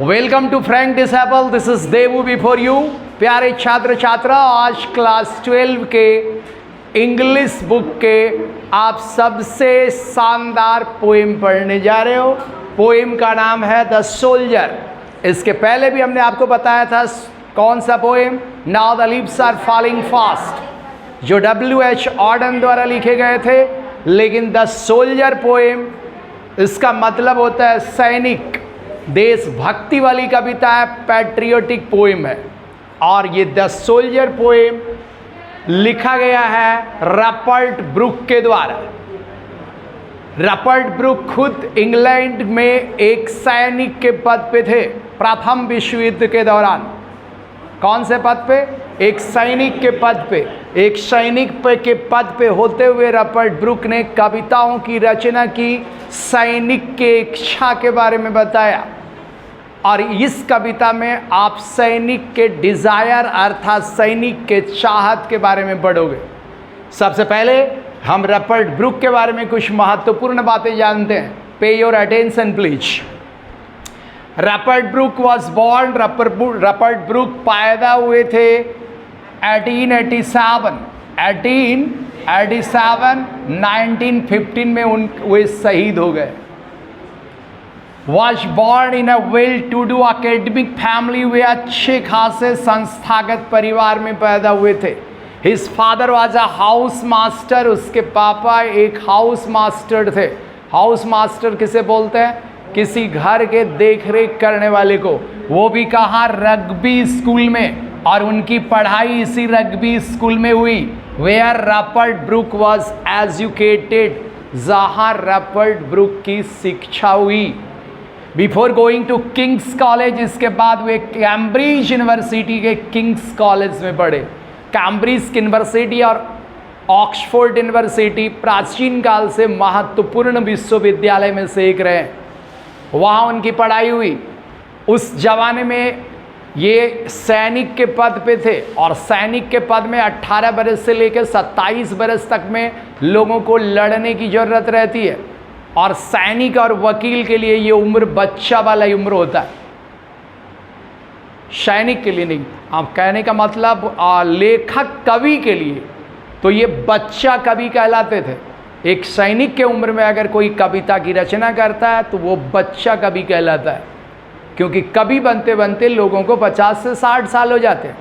Welcome to frank disable, this is Devu before you. प्यारे छात्र छात्रा, आज क्लास 12 के इंग्लिश बुक के आप सबसे शानदार पोएम पढ़ने जा रहे हो। पोएम का नाम है द सोल्जर। इसके पहले भी हमने आपको बताया था कौन सा poem, now the leaves are falling fast, जो W.H. ऑर्डन द्वारा लिखे गए थे। लेकिन द सोल्जर पोएम, इसका मतलब होता है सैनिक, देशभक्ति वाली कविता है, पैट्रियोटिक पोएम है। और ये द सोल्जर पोएम लिखा गया है रपर्ट ब्रूक के द्वारा। रपर्ट ब्रूक खुद इंग्लैंड में एक सैनिक के पद पे थे प्रथम विश्व युद्ध के दौरान। कौन से पद पे? एक सैनिक के पद पे। एक सैनिक के पद पे होते हुए रपर्ट ब्रूक ने कविताओं की रचना की, सैनिक के इच्छा के बारे में बताया। और इस कविता में आप सैनिक के डिज़ायर अर्थात सैनिक के चाहत के बारे में पढ़ोगे। सबसे पहले हम रपर्ट ब्रूक के बारे में कुछ महत्वपूर्ण बातें जानते हैं। Pay your attention please. Rupert Brooke was born, Rupert Brooke पैदा हुए थे 1915 में वे शहीद हो गए। Was born in a well to do academic family, वे अच्छे खासे संस्थागत परिवार में पैदा हुए थे। His father was a house master, उसके पापा एक हाउस मास्टर थे। हाउस मास्टर किसे बोलते हैं? किसी घर के देखरेख करने वाले को। वो भी कहाँ? रग्बी स्कूल में। और उनकी पढ़ाई इसी रग्बी स्कूल में हुई। Where Rupert Brooke was educated, जहाँ रपर्ट ब्रूक की शिक्षा हुई। Before going to King's College, इसके बाद वे कैम्ब्रिज यूनिवर्सिटी के किंग्स कॉलेज में पढ़े। कैम्ब्रिज यूनिवर्सिटी और ऑक्सफोर्ड यूनिवर्सिटी प्राचीन काल से महत्वपूर्ण विश्वविद्यालय में से एक रहे। वहाँ उनकी पढ़ाई हुई। उस जमाने में ये सैनिक के पद पे थे और सैनिक के पद में 18 बरस से लेकर 27 बरस तक में लोगों को लड़ने की ज़रूरत रहती है। और सैनिक और वकील के लिए ये उम्र बच्चा वाला उम्र होता है, सैनिक के लिए नहीं। आप कहने का मतलब लेखक कवि के लिए तो ये बच्चा कवि कहलाते थे। एक सैनिक के उम्र में अगर कोई कविता की रचना करता है तो वो बच्चा कवि कहलाता है, क्योंकि कवि बनते बनते लोगों को 50 से 60 साल हो जाते हैं।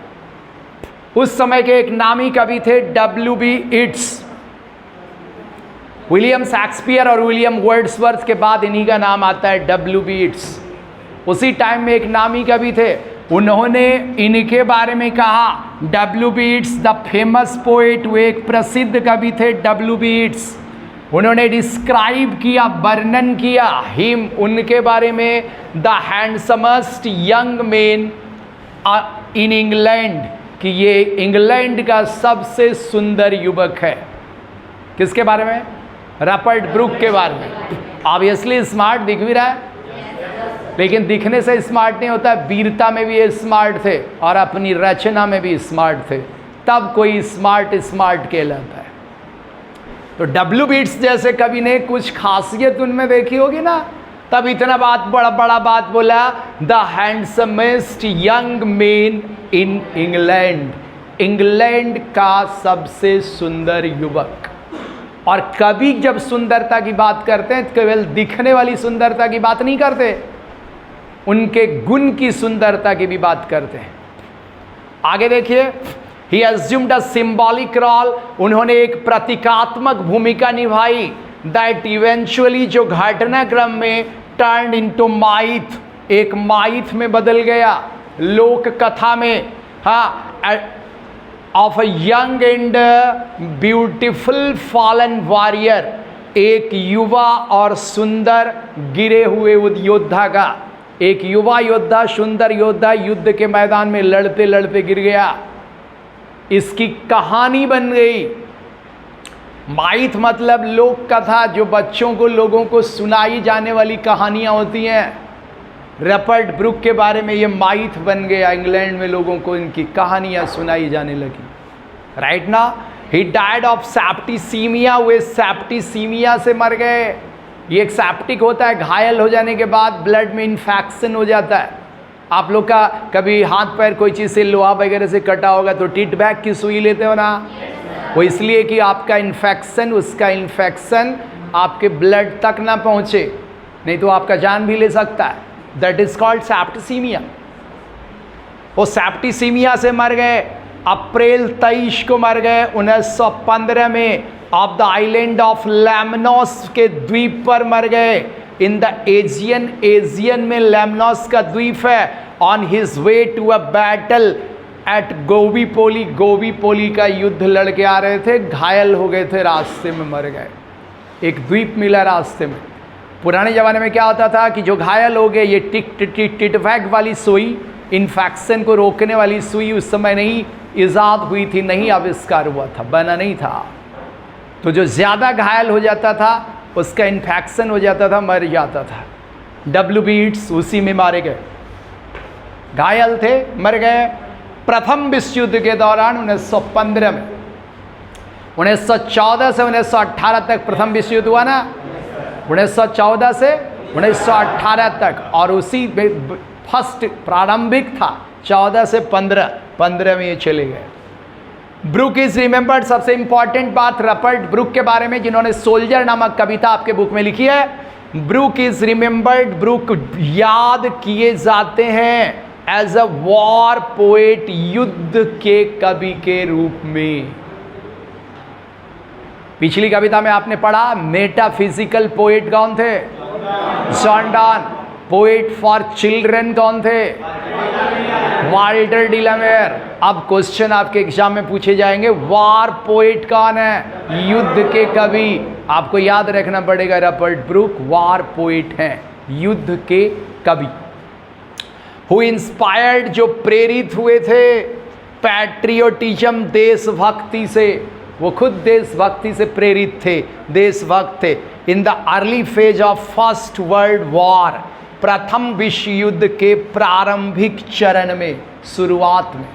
उस समय के एक नामी कवि थे W.B. इट्स। विलियम शेक्सपियर और विलियम वर्ड्सवर्थ के बाद इन्हीं का नाम आता है W.B. इट्स। उसी टाइम में एक नामी कवि थे, उन्होंने इनके बारे में कहा W.B. It's the famous poet. वे एक प्रसिद्ध कवि थे W.B. इट्स। उन्होंने डिस्क्राइब किया, वर्णन किया हिम, उनके बारे में, the हैंडसमेस्ट young man in England, कि ये इंग्लैंड का सबसे सुंदर युवक है। किसके बारे में? रपर्ट ब्रूक के बारे में। ऑब्वियसली स्मार्ट दिख भी रहा है, लेकिन दिखने से स्मार्ट नहीं होता, वीरता में भी ये स्मार्ट थे और अपनी रचना में भी स्मार्ट थे, तब कोई स्मार्ट कहलाता है। तो W.B. इट्स जैसे कवि ने कुछ खासियत उनमें देखी होगी ना, तब इतना बड़ा बात बोला, the हैंडसमेस्ट young man in England, England का सबसे सुंदर युवक। और कवि जब सुंदरता की बात करते हैं केवल दिखने वाली सुंदरता की बात नहीं करते, उनके गुण की सुंदरता की भी बात करते हैं। आगे देखिए, ही assumed a symbolic role, उन्होंने एक प्रतीकात्मक भूमिका निभाई, दैट इवेंचुअली, जो घटनाक्रम में टर्न इनटू माइथ, एक माइथ में बदल गया, लोक कथा में। हाँ, of a young and beautiful fallen warrior, एक युवा और सुंदर गिरे हुए योद्धा का। एक युवा योद्धा, सुंदर योद्धा युद्ध के मैदान में लड़ते लड़ते गिर गया, इसकी कहानी बन गई। माइथ मतलब लोक कथा, जो बच्चों को, लोगों को सुनाई जाने वाली कहानियां होती हैं। रपर्ट ब्रूक के बारे में ये माइथ बन गया, इंग्लैंड में लोगों को इनकी कहानियां सुनाई जाने लगी। राइट ना? He died of septicaemia, way septicaemia से मर गए। ये एक सेप्टिक होता है, घायल हो जाने के बाद ब्लड में इन्फेक्शन हो जाता है, आप लोग का कभी हाथ पैर कोई चीज़ से लोहा वगैरह से कटा होगा तो टिट बैग की सुई लेते हो ना, वो इसलिए कि आपका इन्फेक्शन, उसका इन्फेक्शन आपके ब्लड तक ना पहुँचे, नहीं तो आपका जान भी ले सकता है। That is called septicaemia. वो सेप्टिसीमिया से मर गए, अप्रैल 23 को मर गए 1915 में, off the island of Lemnos के द्वीप पर मर गए, इन द एजियन में लेमनोस का द्वीप है। On his way to a battle at Gallipoli, Gallipoli का युद्ध लड़के आ रहे थे, घायल हो गए थे, रास्ते में मर गए। एक द्वीप मिला रास्ते में। पुराने ज़माने में क्या होता था कि जो घायल हो गए, ये टिटवैग वाली सुई, इन्फेक्शन को रोकने वाली सुई उस समय नहीं ईजाद हुई थी, नहीं आविष्कार हुआ था, बना नहीं था। तो जो ज़्यादा घायल हो जाता था उसका इन्फेक्शन हो जाता था, मर जाता था। WB उसी में मारे गए, घायल थे, मर गए। प्रथम विश्व युद्ध के दौरान 1915 में, 1914 से 1918 तक प्रथम विश्व युद्ध हुआ ना, 1914 से 1918 तक, और उसी फर्स्ट प्रारंभिक था 14 से 15 में ये चले गए। ब्रूक इज रिमेंबर्ड, सबसे इंपॉर्टेंट बात रपर्ट ब्रूक के बारे में, जिन्होंने सोल्जर नामक कविता आपके बुक में लिखी है। ब्रूक इज रिमेंबर्ड, ब्रूक याद किए जाते हैं एज अ वॉर पोएट, युद्ध के कवि के रूप में। पिछली कविता में आपने पढ़ा मेटाफिजिकल पोएट कौन थे? John Donne. Poet for children कौन थे? वाल्टर डिलामेयर। अब क्वेश्चन आपके एग्जाम में पूछे जाएंगे, वॉर पोएट कौन है? युद्ध के कवि। आपको याद रखना पड़ेगा, रपर्ट ब्रूक वॉर पोएट हैं, युद्ध के कवि। हु इंस्पायर्ड, जो प्रेरित हुए थे पैट्रियोटिज्म, देशभक्ति से, वो खुद देशभक्ति से प्रेरित थे, देशभक्त थे। In the early phase of first world war, प्रथम विश्व युद्ध के प्रारंभिक चरण में, शुरुआत में,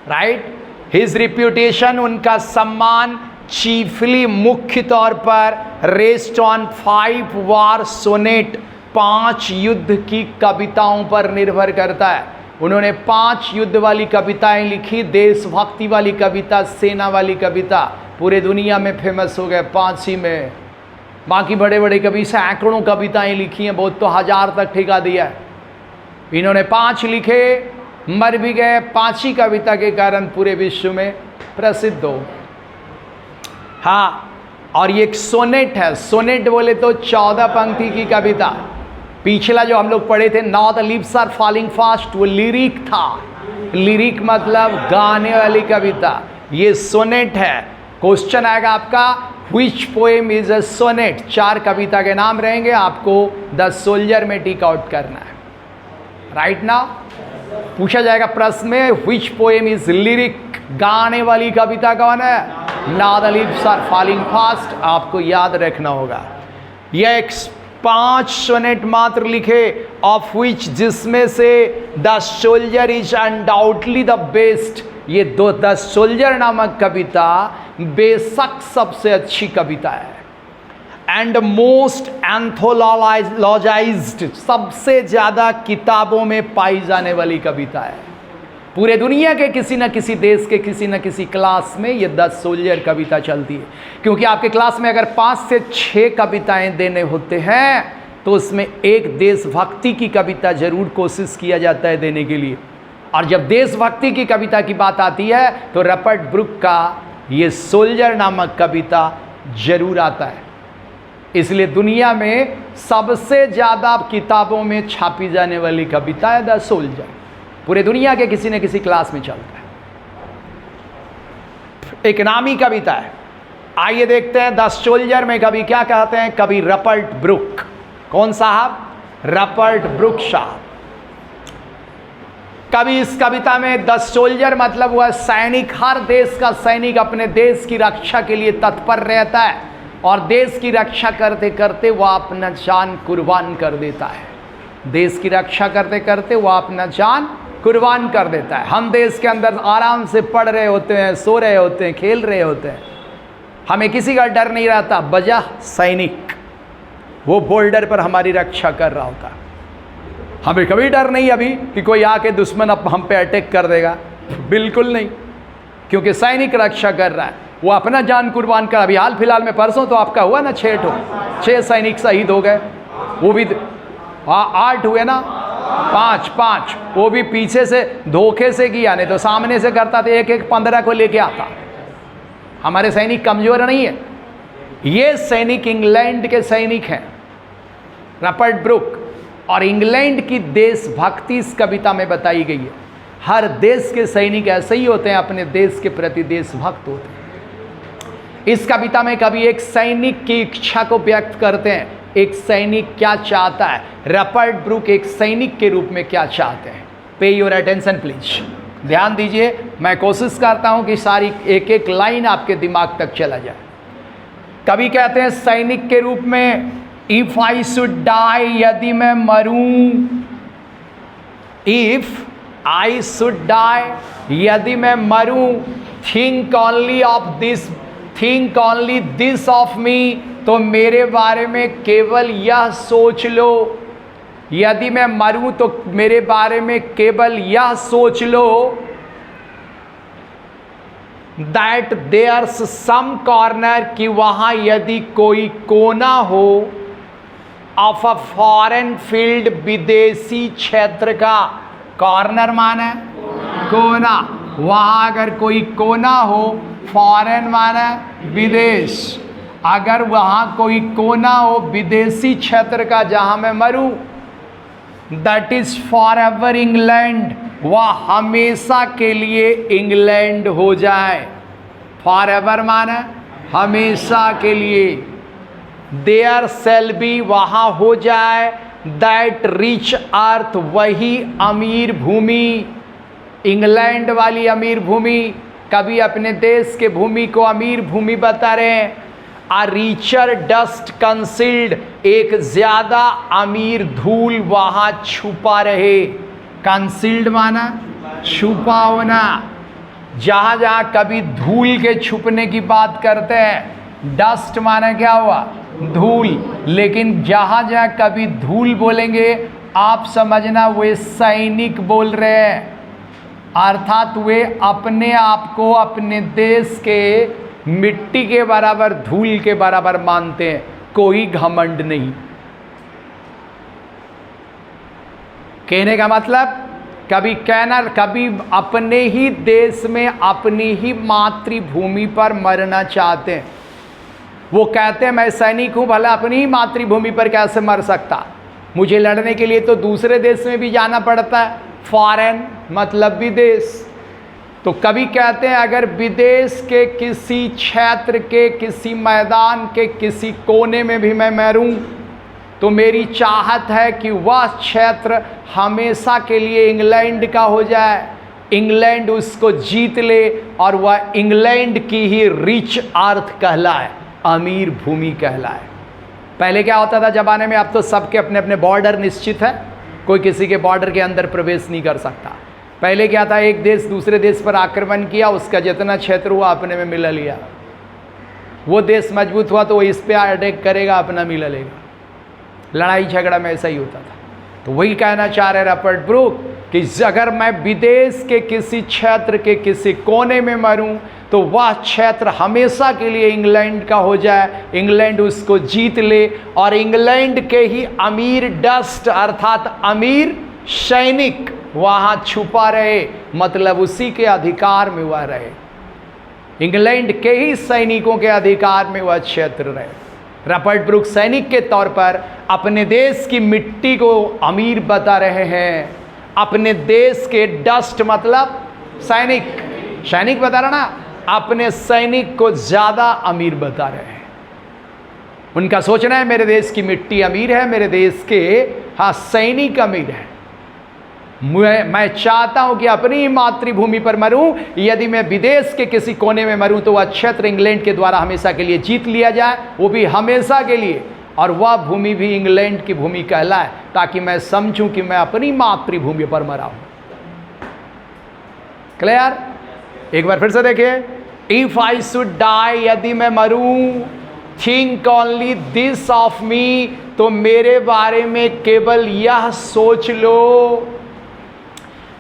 राइट। हिज रिप्यूटेशन, उनका सम्मान, चीफली मुख्य तौर पर रेस्ट ऑन 5 वॉर सोनेट, 5 युद्ध की कविताओं पर निर्भर करता है। उन्होंने 5 युद्ध वाली कविताएं लिखी, देशभक्ति वाली कविता, सेना वाली कविता, पूरे दुनिया में फेमस हो गए 5 ही में। बाकी बड़े बड़े कवि सैकड़ों कविताएं लिखी हैं, बहुत तो 1000 तक ठिका दिया है। इन्होंने 5 लिखे, मर भी गए। 5 ही कविता के कारण पूरे विश्व में प्रसिद्ध हो। हाँ, और ये एक सोनेट है। सोनेट बोले तो 14 पंक्ति की कविता। पिछला जो हम लोग पढ़े थे, now the leaves are falling fast, वो लिरिक था। लिरिक मतलब गाने वाली कविता। ये सोनेट है। क्वेश्चन आएगा आपका, which poem is a sonnet? 4 कविता के नाम रहेंगे, आपको द सोल्जर में टिक आउट करना है, राइट ना। पूछा जाएगा प्रश्न में, व्हिच पोएम इज लिरिक? गाने वाली कविता कौन है? Now the leaves are falling fast. आपको याद रखना होगा। यह 5 सोनेट मात्र लिखे, ऑफ विच, जिसमें से the soldier is undoubtedly the best. ये द सोल्जर नामक कविता बेशक सबसे अच्छी कविता है, एंड मोस्ट एंथोलॉजाइज्ड, सबसे ज़्यादा किताबों में पाई जाने वाली कविता है। पूरे दुनिया के किसी न किसी देश के किसी न किसी क्लास में ये 10 सोल्जर कविता चलती है, क्योंकि आपके क्लास में अगर 5 से 6 कविताएं देने होते हैं तो उसमें एक देशभक्ति की कविता जरूर कोशिश किया जाता है देने के लिए। और जब देशभक्ति की कविता की बात आती है तो रपर्ट ब्रूक का ये सोल्जर नामक कविता जरूर आता है। इसलिए दुनिया में सबसे ज़्यादा किताबों में छापी जाने वाली कविता है द सोल्जर। पूरे दुनिया के किसी न किसी क्लास में चलता है। एक नामी कविता है। आइए देखते हैं द सोल्जर में कवि क्या कहते हैं। कवि रपर्ट ब्रूक। कौन साहब? रपर्ट ब्रूक साहब। कवि इस कविता में द सोल्जर मतलब वह सैनिक, हर देश का सैनिक अपने देश की रक्षा के लिए तत्पर रहता है और देश की रक्षा करते करते वह अपना जान कुर्बान कर देता है। देश की रक्षा करते करते वह अपना जान कुर्बान कर देता है। हम देश के अंदर आराम से पढ़ रहे होते हैं, सो रहे होते हैं, खेल रहे होते हैं, हमें किसी का डर नहीं रहता, बजाय सैनिक वो बोल्डर पर हमारी रक्षा कर रहा होता। हमें कभी डर नहीं अभी कि कोई आके दुश्मन अब हम पे अटैक कर देगा, बिल्कुल नहीं, क्योंकि सैनिक रक्षा कर रहा है, वो अपना जान कुर्बान कर। अभी हाल फिलहाल में परसों तो आपका हुआ ना 6 सैनिक शहीद हो गए, वो भी 8 हुए ना, 5 वो भी पीछे से धोखे से किया, नहीं तो सामने से करता था, एक 15 को लेके आता। हमारे सैनिक कमजोर नहीं है। ये सैनिक इंग्लैंड के सैनिक हैं, रपर्ट ब्रुक, और इंग्लैंड की देशभक्ति इस कविता में बताई गई है। हर देश के सैनिक ऐसे ही होते हैं, अपने देश के प्रति देशभक्त होते हैं। इस कविता में कवि एक सैनिक की इच्छा को व्यक्त करते हैं, एक सैनिक क्या चाहता है, रपर्ट ब्रुक एक सैनिक के रूप में क्या चाहते हैं। पे योर अटेंशन प्लीज, ध्यान दीजिए। मैं कोशिश करता हूं कि सारी एक एक लाइन आपके दिमाग तक चला जाए। कवि कहते हैं सैनिक के रूप में, इफ आई शुड डाई, यदि मैं मरूं, इफ आई शुड डाई, यदि मैं मरूं, think only of this, think only this of me, तो मेरे बारे में केवल यह सोच लो। यदि मैं मरूं तो मेरे बारे में केवल यह सोच लो, दैट देयर्स सम कॉर्नर, कि वहां यदि कोई कोना हो, ऑफ अ फॉरेन फील्ड, विदेशी क्षेत्र का, कॉर्नर माना कोना, वहां अगर कोई कोना हो, फॉरेन माना विदेश, अगर वहां कोई कोना हो विदेशी क्षेत्र का जहां मैं मरूं, that is for ever England, वह हमेशा के लिए इंग्लैंड हो जाए। फॉर एवर माना हमेशा के लिए, देयर सेल बी, वहां हो जाए, दैट रिच अर्थ, वही अमीर भूमि, इंग्लैंड वाली अमीर भूमि। कभी अपने देश के भूमि को अमीर भूमि बता रहे हैं। आ रिचर डस्ट कंसील्ड, एक ज्यादा अमीर धूल वहां छुपा रहे। कंसील्ड माना छुपा होना। जहां जहां कभी धूल के छुपने की बात करते हैं, डस्ट माना क्या हुआ, धूल, लेकिन जहां जहां कभी धूल बोलेंगे आप समझना वे सैनिक बोल रहे हैं, अर्थात वे अपने आप को अपने देश के मिट्टी के बराबर, धूल के बराबर मानते हैं, कोई घमंड नहीं। कहने का मतलब कभी कहना, कभी अपने ही देश में अपनी ही मातृभूमि पर मरना चाहते हैं। वो कहते हैं मैं सैनिक हूं, भला अपनी ही मातृभूमि पर कैसे मर सकता, मुझे लड़ने के लिए तो दूसरे देश में भी जाना पड़ता है। फॉरेन मतलब विदेश। तो कभी कहते हैं अगर विदेश के किसी क्षेत्र के किसी मैदान के किसी कोने में भी मैं मरूं, तो मेरी चाहत है कि वह क्षेत्र हमेशा के लिए इंग्लैंड का हो जाए, इंग्लैंड उसको जीत ले और वह इंग्लैंड की ही रिच अर्थ कहलाए, अमीर भूमि कहलाए। पहले क्या होता था ज़माने में, अब तो सबके अपने अपने बॉर्डर निश्चित है, कोई किसी के बॉर्डर के अंदर प्रवेश नहीं कर सकता। पहले क्या था, एक देश दूसरे देश पर आक्रमण किया, उसका जितना क्षेत्र हुआ अपने में मिला लिया। वो देश मजबूत हुआ तो वो इस पे अटैक करेगा, अपना मिला लेगा। लड़ाई झगड़ा में ऐसा ही होता था। तो वही कहना चाह रहे रपर्ट ब्रुक कि अगर मैं विदेश के किसी क्षेत्र के किसी कोने में मरूं, तो वह क्षेत्र हमेशा के लिए इंग्लैंड का हो जाए, इंग्लैंड उसको जीत ले और इंग्लैंड के ही अमीर डस्ट अर्थात अमीर सैनिक वहाँ छुपा रहे, मतलब उसी के अधिकार में वह रहे, इंग्लैंड के ही सैनिकों के अधिकार में वह क्षेत्र रहे। रपर्ट ब्रुक सैनिक के तौर पर अपने देश की मिट्टी को अमीर बता रहे हैं, अपने देश के डस्ट मतलब सैनिक, सैनिक बता रहा ना, अपने सैनिक को ज़्यादा अमीर बता रहे हैं। उनका सोचना है मेरे देश की मिट्टी अमीर है, मेरे देश के सैनिक अमीर है। मैं चाहता हूं कि अपनी ही मातृभूमि पर मरूं, यदि मैं विदेश के किसी कोने में मरूं तो वह क्षेत्र इंग्लैंड के द्वारा हमेशा के लिए जीत लिया जाए, वो भी हमेशा के लिए, और वह भूमि भी इंग्लैंड की भूमि कहलाए, ताकि मैं समझूं कि मैं अपनी मातृभूमि पर मरा हूं। क्लियर? एक बार फिर से देखिए, इफ आई शुड डाई, यदि मैं मरूं, think only this of me, तो मेरे बारे में केवल यह सोच लो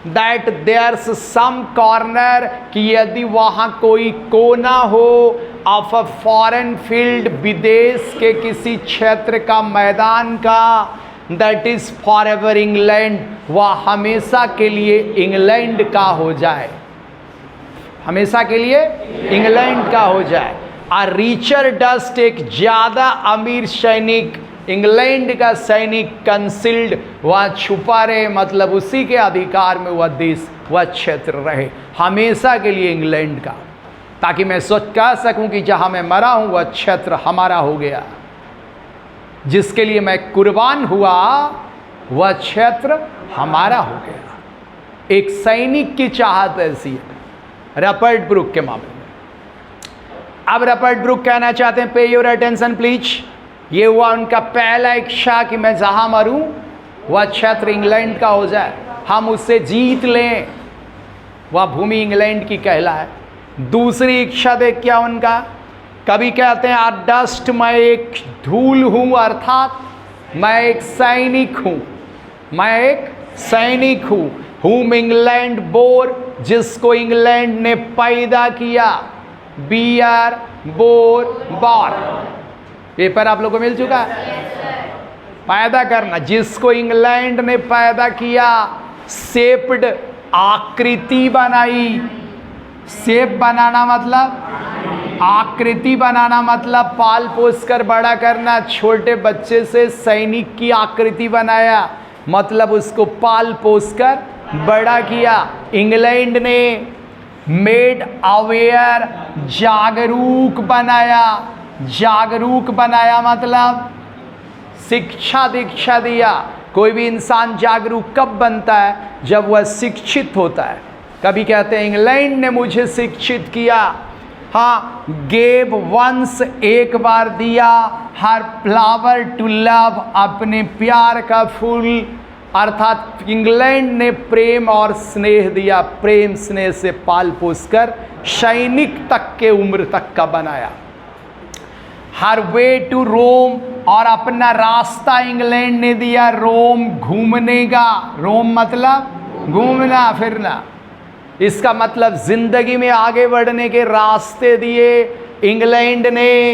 दैट देयर्स सम कॉर्नर, कि यदि वहाँ कोई कोना हो ऑफ अ फॉरेन फील्ड, विदेश के किसी क्षेत्र का, मैदान का, that is for ever England, वह हमेशा के लिए इंग्लैंड का हो जाए, हमेशा के लिए इंग्लैंड का हो जाए। आ रिचर डस्ट, एक ज़्यादा अमीर सैनिक, इंग्लैंड का सैनिक, कंसील्ड, वह छुपा रहे, मतलब उसी के अधिकार में वह देश, वह क्षेत्र रहे हमेशा के लिए इंग्लैंड का, ताकि मैं सोच कह सकूं कि जहां मैं मरा हूं वह क्षेत्र हमारा हो गया, जिसके लिए मैं कुर्बान हुआ वह क्षेत्र हमारा हो गया। एक सैनिक की चाहत ऐसी है रपर्ट ब्रूक के मामले में। अब रपर्ट ब्रूक कहना चाहते हैं, पे योर अटेंशन प्लीज, ये हुआ उनका पहला इच्छा कि मैं जहां मरूं वह क्षेत्र इंग्लैंड का हो जाए, हम उससे जीत लें, वह भूमि इंग्लैंड की कहलाए। दूसरी इच्छा देख क्या उनका, कभी कहते हैं आ डस्ट, मैं एक धूल हूं, अर्थात मैं एक सैनिक हूं, मैं एक सैनिक हूं, whom इंग्लैंड बोर, जिसको इंग्लैंड ने पैदा किया, बियर बोर बॉर, पेपर आप लोगों को मिल चुका है, पैदा करना, जिसको इंग्लैंड ने पैदा किया, शेप्ड, आकृति बनाई, शेप बनाना मतलब आकृति बनाना, मतलब पाल पोस कर बड़ा करना, छोटे बच्चे से सैनिक की आकृति बनाया, मतलब उसको पाल पोस कर बड़ा किया। इंग्लैंड ने मेड अवेयर, जागरूक बनाया, जागरूक बनाया मतलब शिक्षा दीक्षा दिया। कोई भी इंसान जागरूक कब बनता है, जब वह शिक्षित होता है। कभी कहते हैं इंग्लैंड ने मुझे शिक्षित किया, हाँ, गेव वंस, एक बार दिया, हर फ्लावर टू लव, अपने प्यार का फूल, अर्थात इंग्लैंड ने प्रेम और स्नेह दिया, प्रेम स्नेह से पाल पोस कर सैनिक तक के उम्र तक का बनाया। हर वे टू रोम, और अपना रास्ता इंग्लैंड ने दिया रोम, घूमने का, रोम मतलब घूमना फिरना, इसका मतलब जिंदगी में आगे बढ़ने के रास्ते दिए इंग्लैंड ने।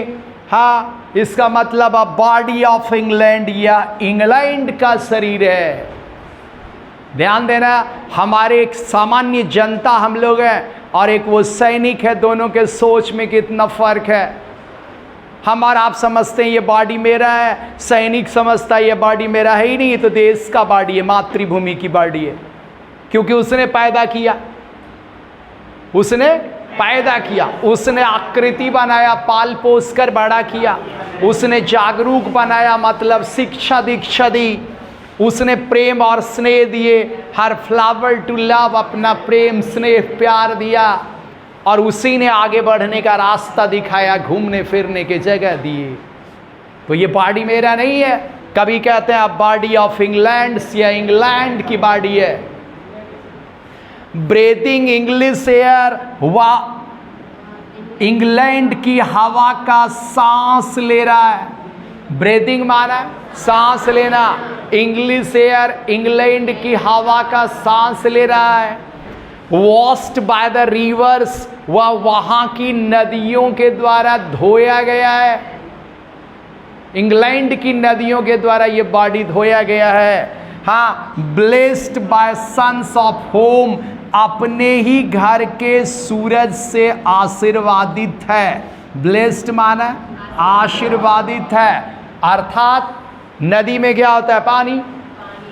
हाँ, इसका मतलब अ बॉडी ऑफ इंग्लैंड, या इंग्लैंड का शरीर है। ध्यान देना, हमारे एक सामान्य जनता हम लोग हैं और एक वो सैनिक है, दोनों के सोच में कितना फर्क है। हम और आप समझते हैं ये बॉडी मेरा है, सैनिक समझता है ये बॉडी मेरा है ही नहीं, ये तो देश का बॉडी है, मातृभूमि की बॉडी है, क्योंकि उसने पैदा किया, उसने पैदा किया, उसने आकृति बनाया, पाल पोस कर बड़ा किया, उसने जागरूक बनाया, मतलब शिक्षा दीक्षा दी, उसने प्रेम और स्नेह दिए, हर फ्लावर टू लव, अपना प्रेम स्नेह प्यार दिया, और उसी ने आगे बढ़ने का रास्ता दिखाया, घूमने फिरने के जगह दिए। तो ये बॉडी मेरा नहीं है। कभी कहते हैं अब बॉडी ऑफ इंग्लैंड, या इंग्लैंड की बॉडी है। ब्रीथिंग इंग्लिश एयर, वह इंग्लैंड की हवा का सांस ले रहा है। ब्रीथिंग माना सांस लेना, इंग्लिश एयर, इंग्लैंड की हवा का सांस ले रहा है। वॉश्ड बाय द रिवर्स, वह वहाँ की नदियों के द्वारा धोया गया है, इंग्लैंड की नदियों के द्वारा ये बॉडी धोया गया है। हाँ, blessed by suns of home, अपने ही घर के सूरज से आशीर्वादित है। ब्लेस्ड माना आशीर्वादित है, अर्थात नदी में क्या होता है, पानी,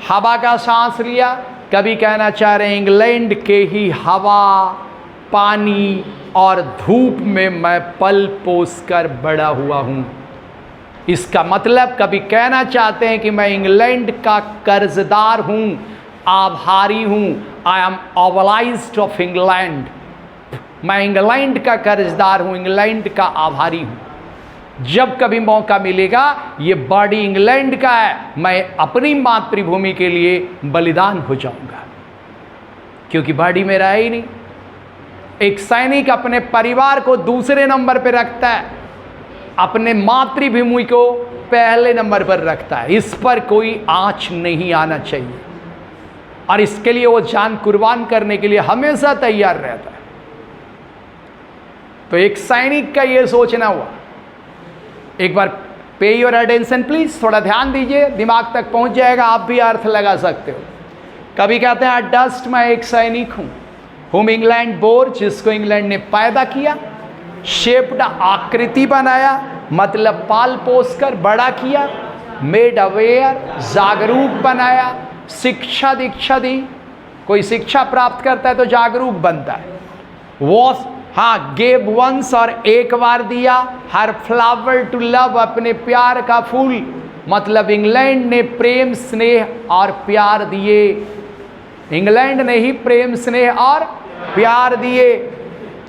हवा का सांस लिया। कभी कहना चाह रहे हैं इंग्लैंड के ही हवा, पानी और धूप में मैं पल पोस कर बड़ा हुआ हूँ। इसका मतलब कभी कहना चाहते हैं कि मैं इंग्लैंड का कर्जदार हूँ, आभारी हूँ, I am obliged of England, मैं इंग्लैंड का कर्जदार हूँ, इंग्लैंड का आभारी हूँ। जब कभी मौका मिलेगा, ये बॉडी इंग्लैंड का है, मैं अपनी मातृभूमि के लिए बलिदान हो जाऊंगा, क्योंकि बॉडी मेरा है ही नहीं। एक सैनिक अपने परिवार को दूसरे नंबर पे रखता है, अपने मातृभूमि को पहले नंबर पर रखता है, इस पर कोई आंच नहीं आना चाहिए, और इसके लिए वो जान कुर्बान करने के लिए हमेशा तैयार रहता है। तो एक सैनिक का ये सोचना हुआ। एक बार पे योर अटेंशन प्लीज, थोड़ा ध्यान दीजिए, दिमाग तक पहुंच जाएगा, आप भी अर्थ लगा सकते हो। कभी कहते हैं डस्ट, मैं एक सैनिक हूं, होम इंग्लैंड बोर, जिसको इंग्लैंड ने पैदा किया, शेप्ड आकृति बनाया, मतलब पाल पोस कर बड़ा किया, मेड अवेयर जागरूक बनाया, शिक्षा दीक्षा दी, कोई शिक्षा प्राप्त करता है तो जागरूक बनता है। वॉस, हाँ, गेव वंस, और एक बार दिया, हर फ्लावर टू लव, अपने प्यार का फूल, मतलब इंग्लैंड ने प्रेम स्नेह और प्यार दिए, इंग्लैंड ने ही प्रेम स्नेह और प्यार दिए।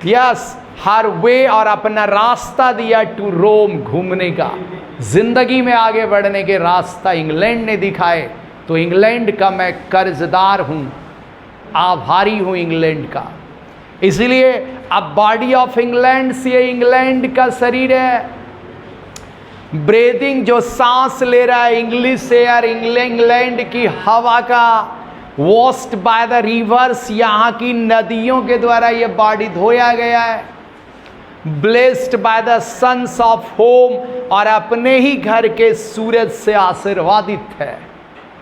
यस, हर वे, और अपना रास्ता दिया, टू रोम, घूमने का, जिंदगी में आगे बढ़ने के रास्ता इंग्लैंड ने दिखाए। तो इंग्लैंड का मैं कर्जदार हूं, आभारी हूं इंग्लैंड का। इसलिए अब बॉडी ऑफ इंग्लैंड से, ये इंग्लैंड का शरीर है। ब्रीदिंग, जो सांस ले रहा है, इंग्लिश एयर, इंग्लैंड की हवा का, वॉश्ड बाय द रिवर्स, यहाँ की नदियों के द्वारा ये बॉडी धोया गया है। Blessed by the suns of home, और अपने ही घर के सूरज से आशीर्वादित है।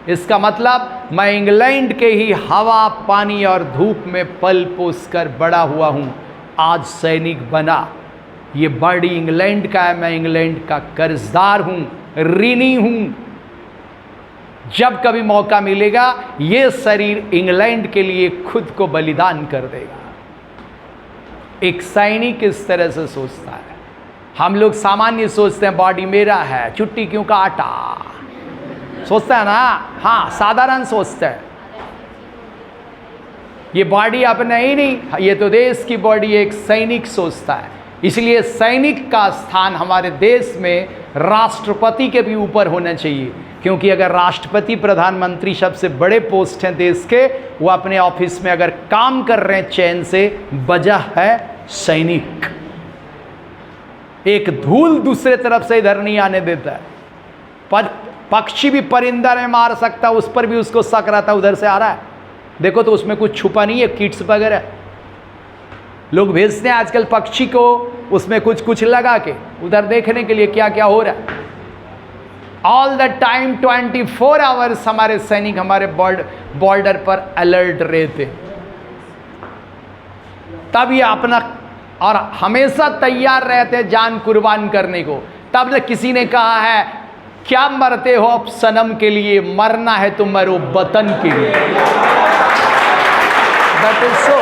इसका मतलब मैं इंग्लैंड के ही हवा, पानी और धूप में पल पोस कर बड़ा हुआ हूं, आज सैनिक बना। ये बॉडी इंग्लैंड का है, मैं इंग्लैंड का कर्जदार हूं, ऋणी हूं। जब कभी मौका मिलेगा ये शरीर इंग्लैंड के लिए खुद को बलिदान कर देगा। एक सैनिक इस तरह से सोचता है। हम लोग सामान्य सोचते हैं बॉडी मेरा है, चुट्टी क्यों काटा, सोचता है ना, हाँ, साधारण सोचता है। ये बॉडी अपना ही नहीं, ये तो देश की बॉडी, एक सैनिक सोचता है। इसलिए सैनिक का स्थान हमारे देश में राष्ट्रपति के भी ऊपर होना चाहिए, क्योंकि अगर राष्ट्रपति, प्रधानमंत्री सबसे बड़े पोस्ट हैं देश के, वो अपने ऑफिस में अगर काम कर रहे हैं चैन से, वजह है सैनिक। एक धूल दूसरे तरफ से इधर नहीं आने देता है। पर पक्षी भी परिंदा नहीं मार सकता, उस पर भी उसको शक रहता, उधर से आ रहा है, देखो तो उसमें कुछ छुपा नहीं है, किट्स वगैरह लोग भेजते हैं आजकल पक्षी को, उसमें कुछ कुछ लगा के उधर देखने के लिए क्या क्या हो रहा है। ऑल द टाइम 24 आवर्स हमारे सैनिक हमारे बॉर्डर पर अलर्ट रहते, तब ये अपना, और हमेशा तैयार रहते जान कुर्बान करने को। तब किसी ने कहा है, क्या मरते हो अब सनम के लिए, मरना है तो मरो वतन के लिए। That is so।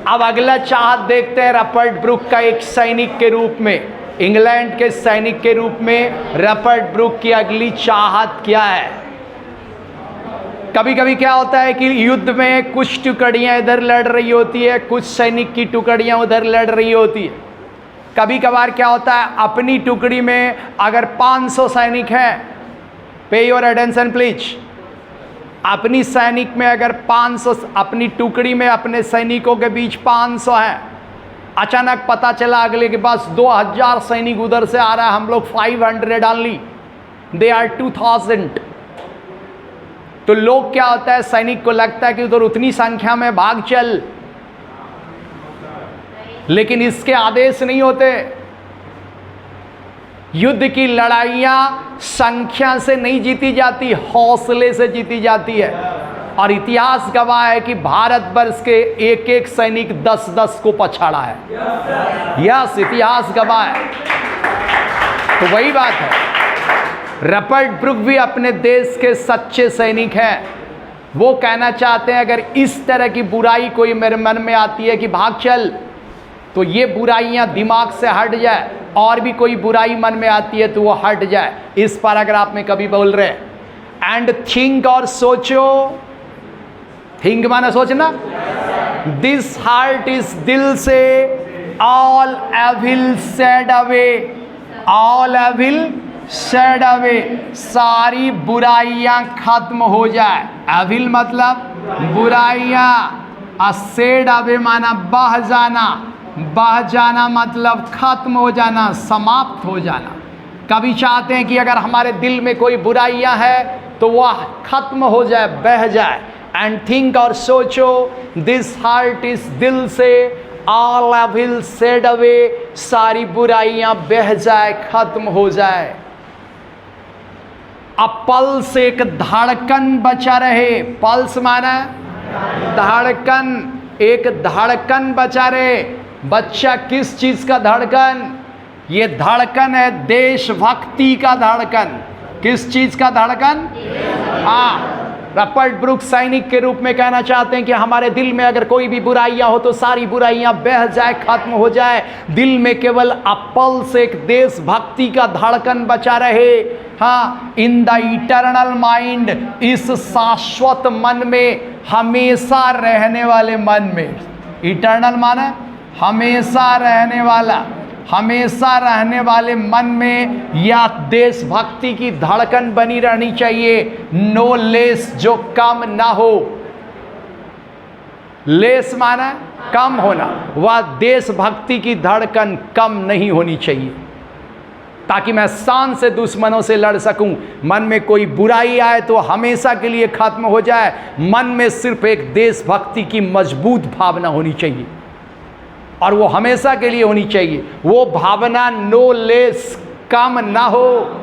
अब अगला चाहत देखते हैं रपर्ट ब्रूक का, एक सैनिक के रूप में, इंग्लैंड के सैनिक के रूप में रपर्ट ब्रूक की अगली चाहत क्या है। कभी कभी क्या होता है कि युद्ध में कुछ टुकड़ियां इधर लड़ रही होती है, कुछ सैनिक की टुकड़ियां उधर लड़ रही होती है। कभी कभार क्या होता है, अपनी टुकड़ी में अगर 500 सैनिक हैं, पे योर अटेंशन प्लीज, अपनी सैनिक में अगर 500, अपनी टुकड़ी में अपने सैनिकों के बीच 500 हैं, अचानक पता चला अगले के पास 2000 सैनिक उधर से आ रहा है, हम लोग 500 ऑनली, दे आर 2000। तो लोग क्या होता है, सैनिक को लगता है कि उधर उतनी संख्या में भाग चल, लेकिन इसके आदेश नहीं होते। युद्ध की लड़ाइयां संख्या से नहीं जीती जाती, हौसले से जीती जाती है। और इतिहास गवाह है कि भारतवर्ष के एक एक सैनिक 10-10 को पछाड़ा है। यस, इतिहास गवाह है। तो वही बात है, रपर्ट ब्रूक भी अपने देश के सच्चे सैनिक हैं। वो कहना चाहते हैं अगर इस तरह की बुराई कोई मेरे मन में आती है कि भाग चल, तो ये बुराइयां दिमाग से हट जाए, और भी कोई बुराई मन में आती है तो वो हट जाए। इस पैराग्राफ में कभी बोल रहे हैं एंड थिंक, और सोचो, थिंक माना सोचना, दिस हार्ट इज, दिल से, all evil shed away, all evil shed away, सारी बुराइयां खत्म हो जाए। एविल मतलब बुराइयां, सेड अवे माना बह जाना, बह जाना मतलब खत्म हो जाना, समाप्त हो जाना। कभी चाहते हैं कि अगर हमारे दिल में कोई बुराइयां हैं तो वह खत्म हो जाए, बह जाए। एंड थिंक और सोचो, दिस हार्ट इस दिल से ऑल एविल सेड अवे, सारी बुराइयां बह जाए, खत्म हो जाए। अब पल्स एक धड़कन बचा रहे। पल्स माना धड़कन, एक धड़कन बचा रहे। बच्चा किस चीज का धड़कन? ये धड़कन है देशभक्ति का धड़कन। किस चीज का धड़कन? हाँ, रपर्ट ब्रुक्स सैनिक के रूप में कहना चाहते हैं कि हमारे दिल में अगर कोई भी बुराइयां हो तो सारी बुराइयां बह जाए, खत्म हो जाए। दिल में केवल अपल से एक देशभक्ति का धड़कन बचा रहे। हाँ, इन द इटर्नल माइंड, इस शाश्वत मन में, हमेशा रहने वाले मन में। इटर्नल माना हमेशा रहने वाला, हमेशा रहने वाले मन में यह देशभक्ति की धड़कन बनी रहनी चाहिए। नो लेस, जो कम ना हो। लेस माना कम होना, वह देशभक्ति की धड़कन कम नहीं होनी चाहिए, ताकि मैं शान से दुश्मनों से लड़ सकूं। मन में कोई बुराई आए तो हमेशा के लिए खत्म हो जाए। मन में सिर्फ एक देशभक्ति की मजबूत भावना होनी चाहिए, और वो हमेशा के लिए होनी चाहिए। वो भावना नो लेस, कम ना हो।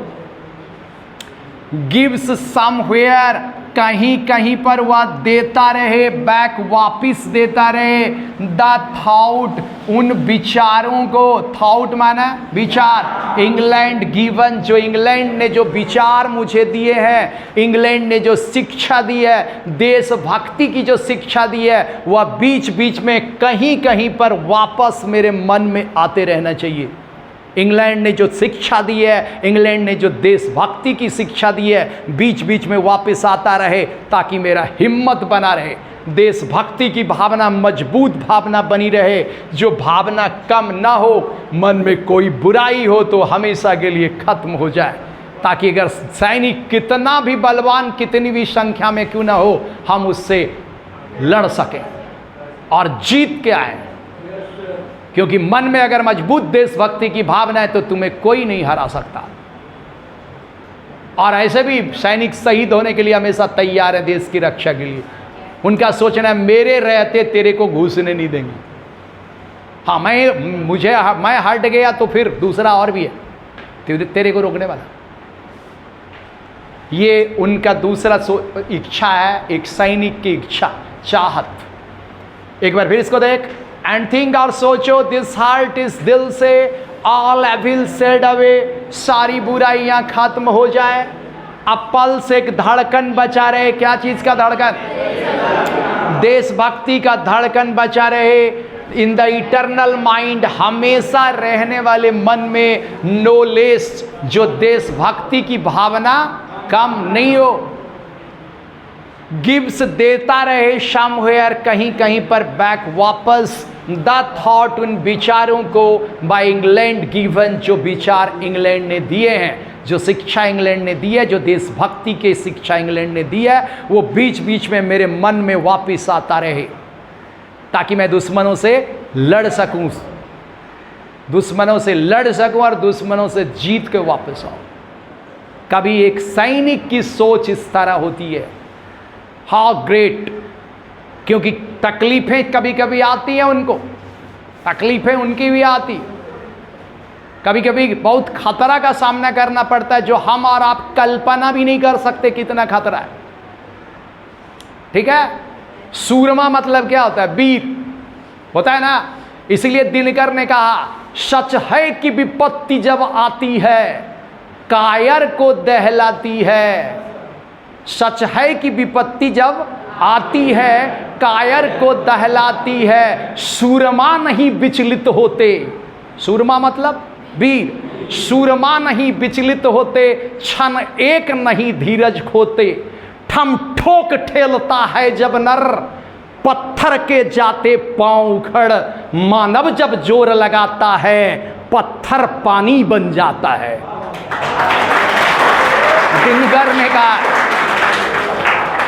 गिव्स समवेयर, कहीं कहीं पर वह देता रहे, बैक वापिस देता रहे। द थॉट, उन विचारों को, थॉट माना विचार। इंग्लैंड गिवन, जो इंग्लैंड ने जो विचार मुझे दिए हैं, इंग्लैंड ने जो शिक्षा दी है, देशभक्ति की जो शिक्षा दी है, वह बीच बीच में कहीं कहीं पर वापस मेरे मन में आते रहना चाहिए। इंग्लैंड ने जो शिक्षा दी है, इंग्लैंड ने जो देशभक्ति की शिक्षा दी है, बीच बीच में वापस आता रहे, ताकि मेरा हिम्मत बना रहे, देशभक्ति की भावना मजबूत भावना बनी रहे, जो भावना कम ना हो। मन में कोई बुराई हो तो हमेशा के लिए खत्म हो जाए, ताकि अगर सैनिक कितना भी बलवान, कितनी भी संख्या में क्यों ना हो, हम उससे लड़ सकें और जीत के आए। क्योंकि मन में अगर मजबूत देशभक्ति की भावना है तो तुम्हें कोई नहीं हरा सकता। और ऐसे भी सैनिक शहीद होने के लिए हमेशा तैयार है देश की रक्षा के लिए। उनका सोचना है मेरे रहते तेरे को घुसने नहीं देंगे। हाँ, मैं हट गया तो फिर दूसरा और भी है तेरे को रोकने वाला। ये उनका दूसरा इच्छा है, एक सैनिक की इच्छा, चाहत। एक बार फिर इसको देख। एंड थिंक और सोचो, दिस हार्ट इस दिल से ऑल एविल सेड अवे, सारी बुराइयां खत्म हो जाए। अब पल से एक धड़कन बचा रहे। क्या चीज का धड़कन? देशभक्ति का धड़कन बचा रहे। इन द इटर्नल माइंड, हमेशा रहने वाले मन में नो लेस, जो देशभक्ति की भावना कम नहीं हो। गिव्स, देता रहे, समवेयर, कहीं कहीं पर बैक वापस। द थॉट, उन विचारों को, बाय इंग्लैंड गिवन, जो विचार इंग्लैंड ने दिए हैं, जो शिक्षा इंग्लैंड ने दी है, जो देशभक्ति की शिक्षा इंग्लैंड ने दी है, वो बीच बीच में मेरे मन में वापस आता रहे, ताकि मैं दुश्मनों से लड़ सकूं, दुश्मनों से लड़ सकूं और दुश्मनों से जीत के वापस आऊं। कभी एक सैनिक की सोच इस तरह होती है। हाउ ग्रेट, क्योंकि तकलीफें कभी कभी आती हैं उनको, तकलीफें उनकी भी आती, कभी कभी बहुत खतरा का सामना करना पड़ता है, जो हम और आप कल्पना भी नहीं कर सकते कितना खतरा है। ठीक है, सूरमा मतलब क्या होता है? वीर होता है ना। इसीलिए दिनकर ने कहा, सच है कि विपत्ति जब आती है कायर को दहलाती है। सच है कि विपत्ति जब आती है कायर को दहलाती है। सूरमा नहीं विचलित होते, सूरमा मतलब वीर, सूरमा नहीं विचलित होते, क्षण एक नहीं धीरज खोते। ठम ठोक ठेलता है जब नर, पत्थर के जाते पांव उखड़। मानव जब जोर लगाता है पत्थर पानी बन जाता है। दिनकर ने कहा,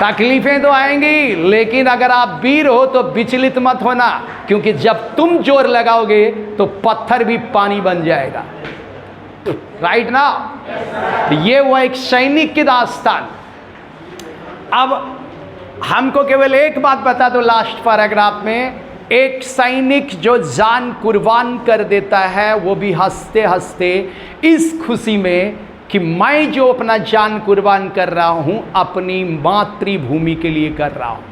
तकलीफें तो आएंगी, लेकिन अगर आप वीर हो तो विचलित मत होना, क्योंकि जब तुम जोर लगाओगे तो पत्थर भी पानी बन जाएगा। राइट ना? ये वो एक सैनिक की दास्तान। अब हमको केवल एक बात बता दो लास्ट पैराग्राफ में, एक सैनिक जो जान कुर्बान कर देता है वो भी हंसते हंसते इस खुशी में कि मैं जो अपना जान कुर्बान कर रहा हूं अपनी मातृभूमि के लिए कर रहा हूं,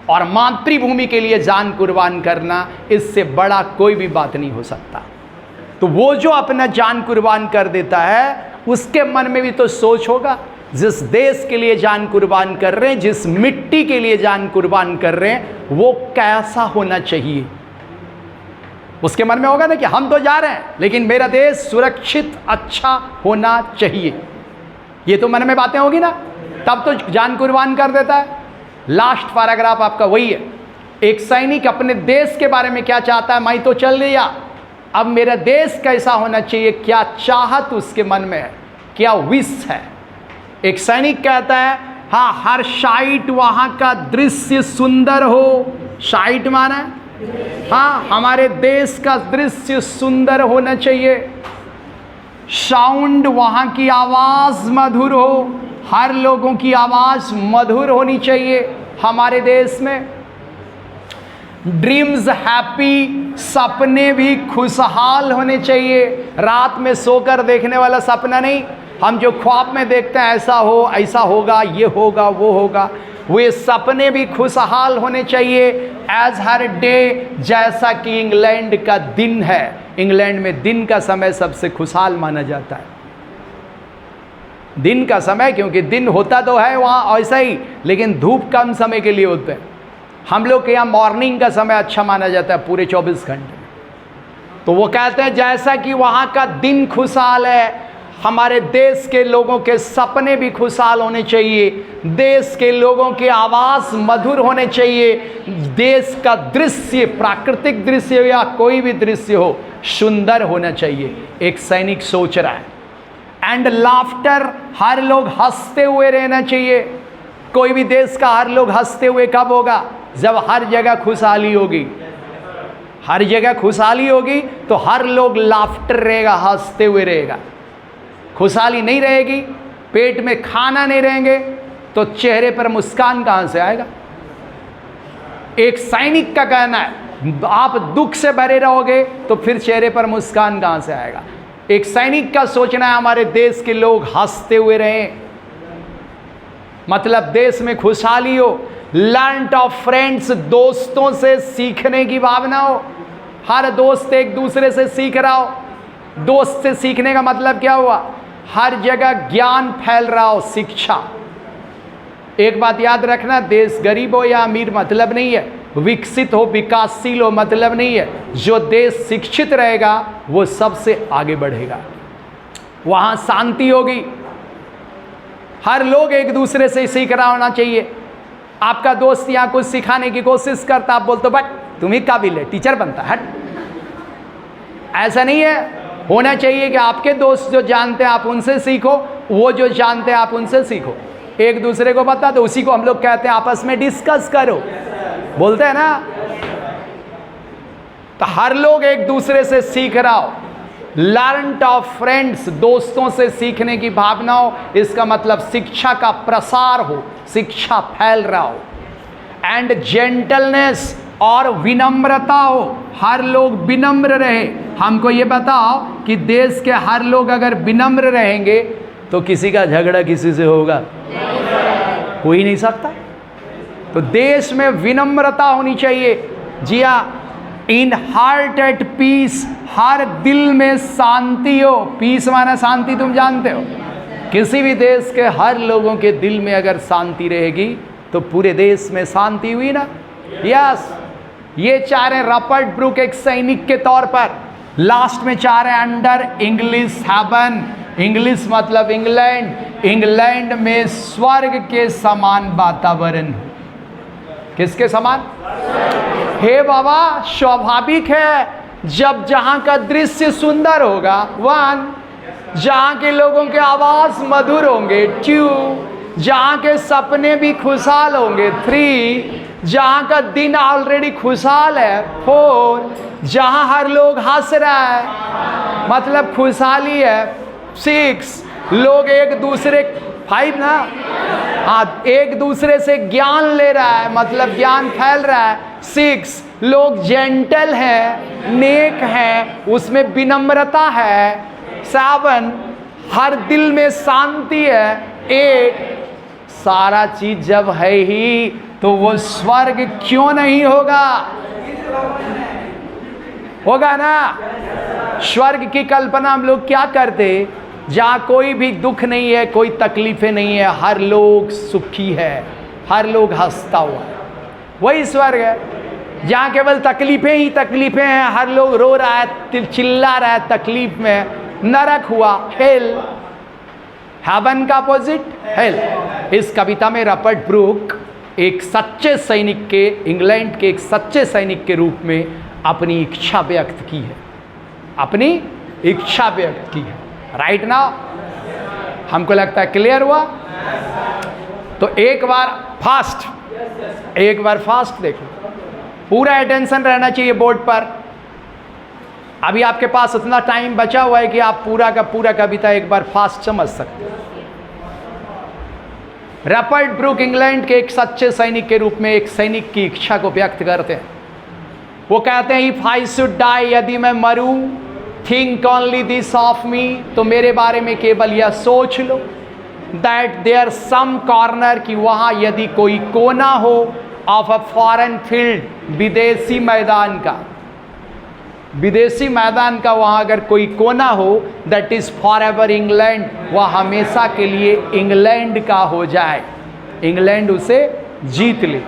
और मातृभूमि के लिए जान कुर्बान करना इससे बड़ा कोई भी बात नहीं हो सकता। तो वो जो अपना जान कुर्बान कर देता है उसके मन में भी तो सोच होगा, जिस देश के लिए जान कुर्बान कर रहे हैं, जिस मिट्टी के लिए जान कुर्बान कर रहे हैं, वो कैसा होना चाहिए। उसके मन में होगा ना कि हम तो जा रहे हैं लेकिन मेरा देश सुरक्षित अच्छा होना चाहिए। ये तो मन में बातें होगी ना, तब तो जान कुर्बान कर देता है। लास्ट पैराग्राफ आपका वही है। एक सैनिक अपने देश के बारे में क्या चाहता है, मैं तो चल लिया, अब मेरा देश कैसा होना चाहिए, क्या चाहत उसके मन में है, क्या विश है। एक सैनिक कहता है हाँ, हर साइट वहाँ का दृश्य सुंदर हो। साइट माना हाँ, हमारे देश का दृश्य सुंदर होना चाहिए। साउंड, वहाँ की आवाज़ मधुर हो, हर लोगों की आवाज़ मधुर होनी चाहिए हमारे देश में। ड्रीम्स हैप्पी, सपने भी खुशहाल होने चाहिए। रात में सोकर देखने वाला सपना नहीं, हम जो ख्वाब में देखते हैं ऐसा हो, ऐसा होगा, ये होगा, वो होगा, वे सपने भी खुशहाल होने चाहिए। एज हर डे, जैसा कि इंग्लैंड का दिन है, इंग्लैंड में दिन का समय सबसे खुशहाल माना जाता है। दिन का समय, क्योंकि दिन होता तो है वहाँ ऐसा ही, लेकिन धूप कम समय के लिए होते हैं। हम लोग के यहाँ मॉर्निंग का समय अच्छा माना जाता है पूरे 24 घंटे। तो वो कहते हैं जैसा कि वहाँ का दिन खुशहाल है, हमारे देश के लोगों के सपने भी खुशहाल होने चाहिए, देश के लोगों की आवाज़ मधुर होने चाहिए, देश का दृश्य, प्राकृतिक दृश्य हो या कोई भी दृश्य हो, सुंदर होना चाहिए। एक सैनिक सोच रहा है। एंड लाफ्टर, हर लोग हंसते हुए रहना चाहिए। कोई भी देश का हर लोग हंसते हुए कब होगा, जब हर जगह खुशहाली होगी। हर जगह खुशहाली होगी तो हर लोग लाफ्टर रहेगा, हंसते हुए रहेगा। खुशहाली नहीं रहेगी, पेट में खाना नहीं रहेंगे, तो चेहरे पर मुस्कान कहां से आएगा। एक सैनिक का कहना है आप दुख से भरे रहोगे तो फिर चेहरे पर मुस्कान कहां से आएगा। एक सैनिक का सोचना है हमारे देश के लोग हंसते हुए रहें, मतलब देश में खुशहाली हो। लर्न ऑफ फ्रेंड्स, दोस्तों से सीखने की भावना हो, हर दोस्त एक दूसरे से सीख रहा हो। दोस्त से सीखने का मतलब क्या हुआ, हर जगह ज्ञान फैल रहा हो, शिक्षा। एक बात याद रखना, देश गरीब हो या अमीर मतलब नहीं है, विकसित हो विकासशील हो मतलब नहीं है। जो देश शिक्षित रहेगा वो सबसे आगे बढ़ेगा, वहाँ शांति होगी, हर लोग एक दूसरे से सीख रहा होना चाहिए। आपका दोस्त यहाँ कुछ सिखाने की कोशिश करता, आप बोलते बट तुम ही काबिल है, टीचर बनता, हट। ऐसा नहीं है, होना चाहिए कि आपके दोस्त जो जानते हैं आप उनसे सीखो, वो जो जानते हैं आप उनसे सीखो, एक दूसरे को बता दो। उसी को हम लोग कहते हैं आपस में डिस्कस करो, बोलते हैं ना। तो हर लोग एक दूसरे से सीख रहा हो। लर्न ऑफ फ्रेंड्स, दोस्तों से सीखने की भावना हो, इसका मतलब शिक्षा का प्रसार हो, शिक्षा फैल रहा हो। एंड जेंटलनेस, और विनम्रता हो, हर लोग विनम्र रहे। हमको ये बताओ कि देश के हर लोग अगर विनम्र रहेंगे तो किसी का झगड़ा किसी से होगा, हो ही नहीं सकता। तो देश में विनम्रता होनी चाहिए। जी हाँ, इन हार्ट एट पीस, हर दिल में शांति हो। पीस माना शांति, तुम जानते हो। किसी भी देश के हर लोगों के दिल में अगर शांति रहेगी तो पूरे देश में शांति हुई ना। यस, ये चाह रहे रॉबर्ट ब्रूक एक सैनिक के तौर पर, लास्ट में चाह रहे अंडर इंग्लिश हेवन। इंग्लिश मतलब इंग्लैंड, इंग्लैंड में स्वर्ग के समान वातावरण। किसके समान? हे बाबा, स्वाभाविक है जब जहां का दृश्य सुंदर होगा, वन, जहां के लोगों के आवाज मधुर होंगे, टू, जहां के सपने भी खुशहाल होंगे। 3 जहां का दिन ऑलरेडी खुशहाल है। 4 जहां हर लोग हंस रहा है, मतलब खुशहाली है। 6 लोग एक दूसरे 5 ना, हाँ, एक दूसरे से ज्ञान ले रहा है, मतलब ज्ञान फैल रहा है। 6 लोग जेंटल हैं, नेक हैं, उसमें विनम्रता है। 7 हर दिल में शांति है। 8 सारा चीज जब है ही तो वो स्वर्ग क्यों नहीं होगा? होगा ना। स्वर्ग की कल्पना हम लोग क्या करते, जहां कोई भी दुख नहीं है, कोई तकलीफें नहीं है, हर लोग सुखी है, हर लोग हंसता हुआ है, वही स्वर्ग है। जहां केवल तकलीफें ही तकलीफें हैं, हर लोग रो रहा है, चिल्ला रहा है तकलीफ में, नरक हुआ, हेल। हेवन का अपोजिट हेल। इस कविता में रपर्ट ब्रूक एक सच्चे सैनिक के, इंग्लैंड के एक सच्चे सैनिक के रूप में अपनी इच्छा व्यक्त की है, अपनी इच्छा व्यक्त की है। राइट नाउ हमको लगता है क्लियर हुआ। तो एक बार फास्ट देखो, पूरा अटेंशन रहना चाहिए बोर्ड पर। अभी आपके पास इतना टाइम बचा हुआ है कि आप पूरा का पूरा कविता एक बार फास्ट समझ सकते हैं। रपर्ट ब्रूक इंग्लैंड के एक सच्चे सैनिक के रूप में एक सैनिक की इच्छा को व्यक्त करते हैं। वो कहते हैं, इफ आई शुड डाई, यदि मैं मरूं, think only this of me, तो मेरे बारे में केवल यह सोच लो, दैट देयर सम कॉर्नर, कि वहां यदि कोई कोना हो, ऑफ अ फॉरेन फील्ड, विदेशी मैदान का, विदेशी मैदान का वहां अगर कोई कोना हो, that is for ever England, वह हमेशा के लिए इंग्लैंड का हो जाए, इंग्लैंड उसे जीत ले।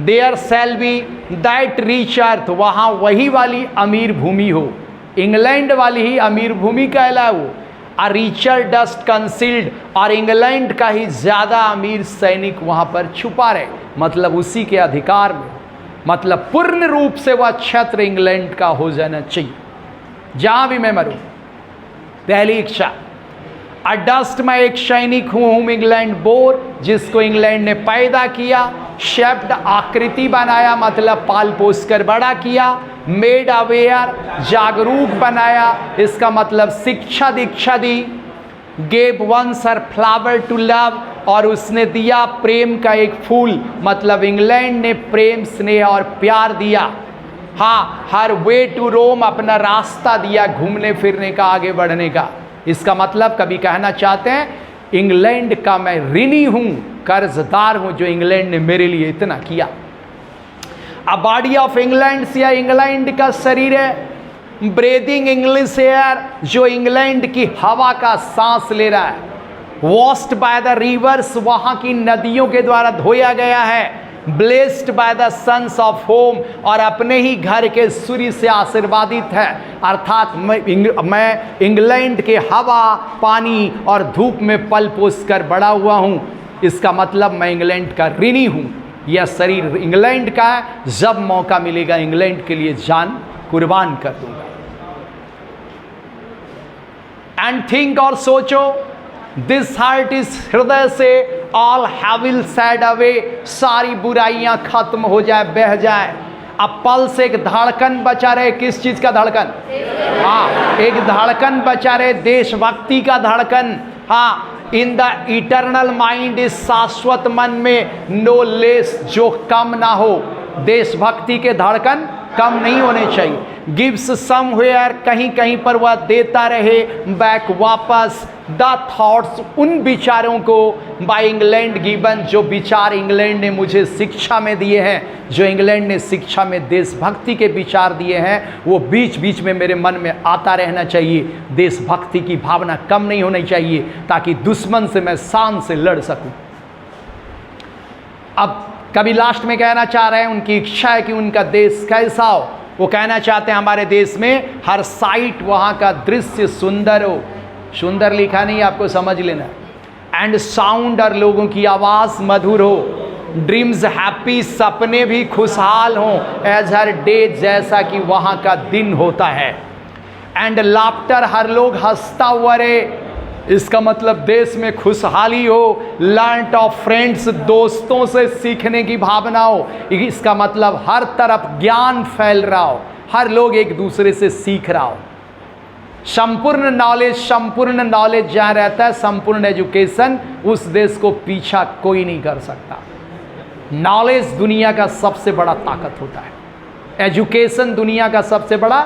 There shall be that rich earth, वहां वही वाली अमीर भूमि हो, इंग्लैंड वाली ही अमीर भूमि कहलाए वो। अ रिचर डस्ट कंसील्ड, और इंग्लैंड का ही ज़्यादा अमीर सैनिक वहाँ पर छुपा रहे, मतलब उसी के अधिकार में, मतलब पूर्ण रूप से वह क्षेत्र इंग्लैंड का हो जाना चाहिए, जहाँ भी मैं मरूँ। पहली इच्छा। अ डस्ट, मैं एक सैनिक हूँ, हुम इंग्लैंड बोर, जिसको इंग्लैंड ने पैदा किया। शेप्ड, आकृति बनाया, मतलब पाल पोस कर बड़ा किया। मेड अवेयर, जागरूक बनाया, इसका मतलब शिक्षा दीक्षा दी। Gave once her flower to love, और उसने दिया प्रेम का एक फूल, मतलब इंग्लैंड ने प्रेम, स्नेह और प्यार दिया। हाँ, हर वे टू रोम, अपना रास्ता दिया घूमने फिरने का, आगे बढ़ने का। इसका मतलब कभी कहना चाहते हैं, इंग्लैंड का मैं ऋणी हूँ, कर्जदार हूँ, जो इंग्लैंड ने मेरे लिए इतना किया। अ बॉडी ऑफ इंग्लैंड, या इंग्लैंड का शरीर है। ब्रीदिंग इंग्लिश एयर, जो इंग्लैंड की हवा का सांस ले रहा है। वॉश्ड बाय द रिवर्स, वहाँ की नदियों के द्वारा धोया गया है। Blessed by the suns of home, और अपने ही घर के सूर्य से आशीर्वादित है। अर्थात मैं इंग्लैंड के हवा, पानी और धूप में पल पोस कर बड़ा हुआ हूँ। इसका मतलब मैं इंग्लैंड का ऋणी हूँ। यह शरीर इंग्लैंड का है, जब मौका मिलेगा इंग्लैंड के लिए जान कुर्बान कर दूंगा। एंड थिंक, और सोचो, दिस हार्ट इज, हृदय से, ऑल हैविल सैड अवे, सारी बुराइयां खत्म हो जाए, बह जाए। अब पल से एक धड़कन बचा रहे, किस चीज का धड़कन? हाँ, एक धड़कन बचा रहे, देशभक्ति का धड़कन। हाँ, इन द इटर्नल माइंड, इस शाश्वत मन में, नो लेस, जो कम ना हो। देशभक्ति के धड़कन कम नहीं होने चाहिए। गिव्स समवेयर, कहीं कहीं पर वह देता रहे, बैक, वापस। द थॉट्स, उन विचारों को, बाय इंग्लैंड गिवन, जो विचार इंग्लैंड ने मुझे शिक्षा में दिए हैं, जो इंग्लैंड ने शिक्षा में देशभक्ति के विचार दिए हैं, वो बीच बीच में मेरे मन में आता रहना चाहिए। देशभक्ति की भावना कम नहीं होनी चाहिए, ताकि दुश्मन से मैं शान से लड़ सकूं। अब कभी लास्ट में कहना चाह रहे हैं, उनकी इच्छा है कि उनका देश कैसा हो। वो कहना चाहते हैं हमारे देश में हर साइट, वहाँ का दृश्य सुंदर हो। सुंदर लिखा नहीं, आपको समझ लेना। एंड साउंड, और लोगों की आवाज़ मधुर हो। ड्रीम्स हैप्पी, सपने भी खुशहाल हों, एज हर डे, जैसा कि वहाँ का दिन होता है। एंड लाफ्टर, हर लोग हंसता हुआ रहे। इसका मतलब देश में खुशहाली हो, लर्न ऑफ फ्रेंड्स, दोस्तों से सीखने की भावना हो। इसका मतलब हर तरफ ज्ञान फैल रहा हो, हर लोग एक दूसरे से सीख रहा हो। संपूर्ण नॉलेज जहाँ रहता है, संपूर्ण एजुकेशन, उस देश को पीछा कोई नहीं कर सकता। नॉलेज दुनिया का सबसे बड़ा ताकत होता है, एजुकेशन दुनिया का सबसे बड़ा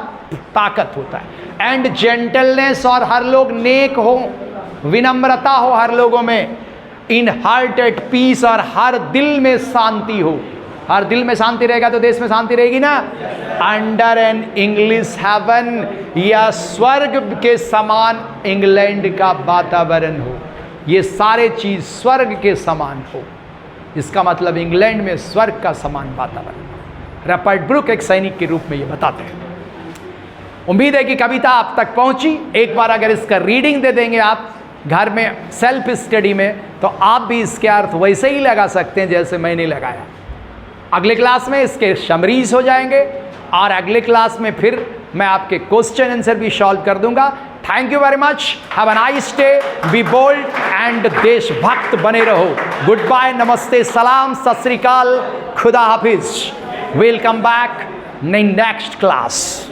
ताकत होता है। एंड जेंटलनेस, और हर लोग नेक हो, विनम्रता हो हर लोगों में। इन हार्ट एट पीस, और हर दिल में शांति हो। हर दिल में शांति रहेगा तो देश में शांति रहेगी ना। अंडर एन इंग्लिश हेवन, या स्वर्ग के समान इंग्लैंड का वातावरण हो। ये सारे चीज स्वर्ग के समान हो, इसका मतलब इंग्लैंड में स्वर्ग का समान वातावरण। रपर्ट ब्रूक एक सैनिक के रूप में ये बताते हैं। उम्मीद है कि कविता आप तक पहुंची। एक बार अगर इसका रीडिंग दे देंगे आप घर में सेल्फ स्टडी में, तो आप भी इसके अर्थ वैसे ही लगा सकते हैं जैसे मैंने लगाया। अगले क्लास में इसके समरीज हो जाएंगे, और अगले क्लास में फिर मैं आपके क्वेश्चन आंसर भी सॉल्व कर दूंगा। Thank you very much, have a nice day, be bold and देशभक्त बने रहो। गुड बाय, नमस्ते, सलाम, सत श्री अकाल, खुदा हाफिज। Welcome back in next class.